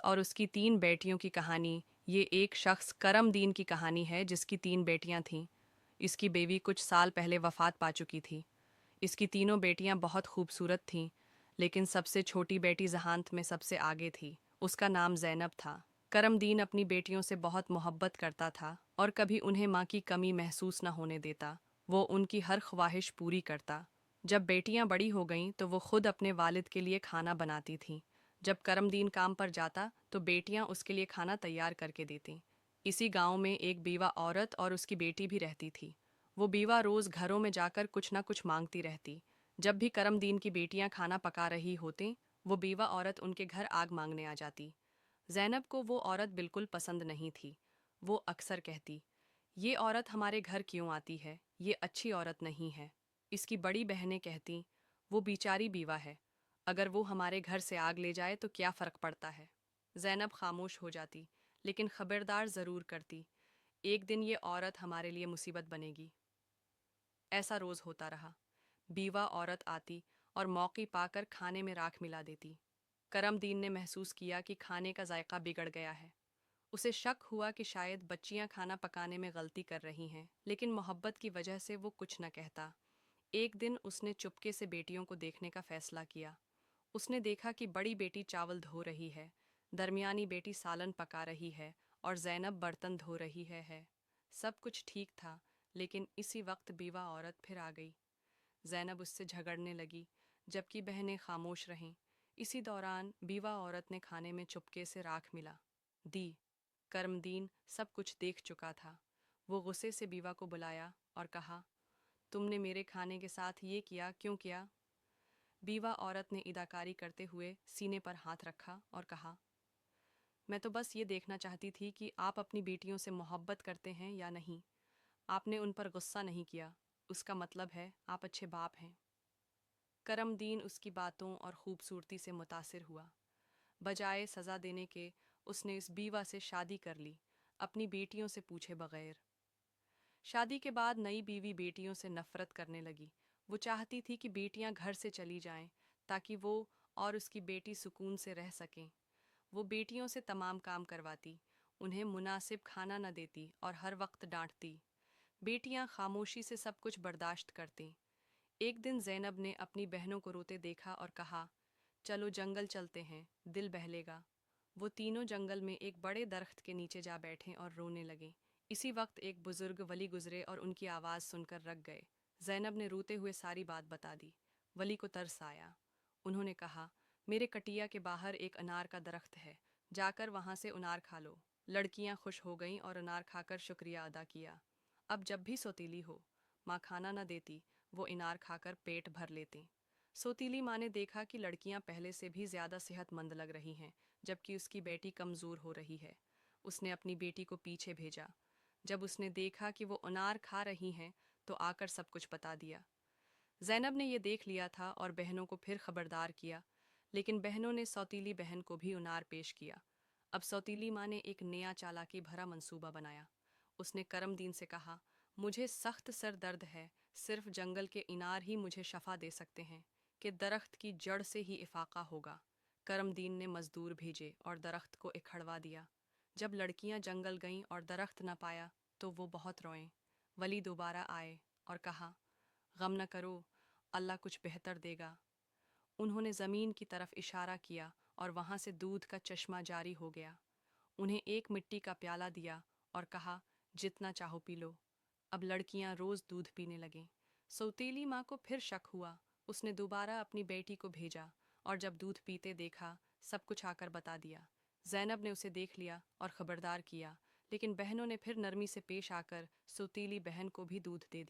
और उसकी 3 बेटियों की कहानी। ये एक शख्स करमदीन की कहानी है जिसकी 3 बेटियां थीं। इसकी बीवी कुछ साल पहले वफात पा चुकी थी। इसकी तीनों बेटियां बहुत खूबसूरत थीं, लेकिन सबसे छोटी बेटी जहानत में सबसे आगे थी। उसका नाम ज़ैनब था। करमदीन अपनी बेटियों से बहुत मोहब्बत करता था और कभी उन्हें माँ की कमी महसूस न होने देता। वो उनकी हर ख्वाहिश पूरी करता। जब बेटियां बड़ी हो गईं तो वो खुद अपने वालिद के लिए खाना बनाती थीं। जब करमदीन काम पर जाता तो बेटियां उसके लिए खाना तैयार करके देतीं। इसी गांव में एक बीवा औरत और उसकी बेटी भी रहती थी। वो बीवा रोज़ घरों में जाकर कुछ ना कुछ मांगती रहती। जब भी करमदीन की बेटियां खाना पका रही होतीं, वो बीवा औरत उनके घर आग मांगने आ जाती। ज़ैनब को वो औरत बिल्कुल पसंद नहीं थी। वो अक्सर कहती, ये औरत हमारे घर क्यों आती है, ये अच्छी औरत नहीं है। इसकी बड़ी बहनें कहतीं, वो बेचारी बीवा है, अगर वो हमारे घर से आग ले जाए तो क्या फ़र्क पड़ता है। ज़ैनब खामोश हो जाती, लेकिन खबरदार ज़रूर करती, एक दिन ये औरत हमारे लिए मुसीबत बनेगी। ऐसा रोज़ होता रहा। बीवा औरत आती और मौके पाकर खाने में राख मिला देती। करमदीन ने महसूस किया कि खाने का जायका बिगड़ गया है। उसे शक हुआ कि शायद बच्चियां खाना पकाने में गलती कर रही हैं, लेकिन मोहब्बत की वजह से वो कुछ न कहता। एक दिन उसने चुपके से बेटियों को देखने का फैसला किया। उसने देखा कि बड़ी बेटी चावल धो रही है, दरमियानी बेटी सालन पका रही है और ज़ैनब बर्तन धो रही है। सब कुछ ठीक था, लेकिन इसी वक्त बीवा औरत फिर आ गई। ज़ैनब उससे झगड़ने लगी, जबकि बहनें खामोश रहें। इसी दौरान बीवा औरत ने खाने में चुपके से राख मिला दी। करमदीन सब कुछ देख चुका था। वो गुस्से से बीवा को बुलाया और कहा, तुमने मेरे खाने के साथ ये किया क्यों किया? बीवा औरत ने इदाकारी करते हुए सीने पर हाथ रखा और कहा, मैं तो बस ये देखना चाहती थी कि आप अपनी बेटियों से मोहब्बत करते हैं या नहीं। आपने उन पर गुस्सा नहीं किया, उसका मतलब है आप अच्छे बाप हैं। करमदीन उसकी बातों और खूबसूरती से मुतासिर हुआ। बजाय सज़ा देने के उसने इस बीवा से शादी कर ली, अपनी बेटियों से पूछे बगैर। शादी के बाद नई बीवी बेटियों से नफरत करने लगी। वो चाहती थी कि बेटियां घर से चली जाएं, ताकि वो और उसकी बेटी सुकून से रह सकें। वो बेटियों से तमाम काम करवाती, उन्हें मुनासिब खाना न देती और हर वक्त डांटती। बेटियां खामोशी से सब कुछ बर्दाश्त करतीं। एक दिन ज़ैनब ने अपनी बहनों को रोते देखा और कहा, चलो जंगल चलते हैं, दिल बहलेगा। वो तीनों जंगल में एक बड़े दरख्त के नीचे जा बैठे और रोने लगे। इसी वक्त एक बुजुर्ग वली गुजरे और उनकी आवाज़ सुनकर रक गए। ज़ैनब ने रोते हुए सारी बात बता दी। वली को तरस आया। उन्होंने कहा, मेरे कटिया के बाहर एक अनार का दरख्त है, जाकर वहाँ से अनार खा लो। लड़कियाँ खुश हो गईं और अनार खाकर शुक्रिया अदा किया। अब जब भी सौतीली हो, माँ खाना न देती, वो इनार खाकर पेट भर लेती। सौतीली माँ ने देखा कि लड़कियां पहले से भी ज्यादा सेहतमंद लग रही हैं, जबकि उसकी बेटी कमज़ोर हो रही है। उसने अपनी बेटी को पीछे भेजा। जब उसने देखा कि वो अनार खा रही हैं, तो आकर सब कुछ बता दिया। ज़ैनब ने ये देख लिया था और बहनों को फिर खबरदार किया, लेकिन बहनों ने सौतीली बहन को भी अनार पेश किया। अब सौतीली माँ ने एक नया चालाकी भरा मंसूबा बनाया। उसने करमदीन से कहा, मुझे सख्त सर दर्द है, सिर्फ जंगल के इनार ही मुझे शफा दे सकते हैं, कि दरख्त की जड़ से ही इफाका होगा। करमदीन ने मजदूर भेजे और दरख्त को इखड़वा दिया। जब लड़कियां जंगल गईं और दरख्त न पाया तो वो बहुत रोएं। वली दोबारा आए और कहा, गम न करो, अल्लाह कुछ बेहतर देगा। उन्होंने ज़मीन की तरफ इशारा किया और वहाँ से दूध का चश्मा जारी हो गया। उन्हें एक मिट्टी का प्याला दिया और कहा, जितना चाहो पी लो। अब लड़कियां रोज़ दूध पीने लगें। सौतीली माँ को फिर शक हुआ। उसने दोबारा अपनी बेटी को भेजा और जब दूध पीते देखा, सब कुछ आकर बता दिया। ज़ैनब ने उसे देख लिया और खबरदार किया, लेकिन बहनों ने फिर नरमी से पेश आकर सौतीली बहन को भी दूध दे दिया।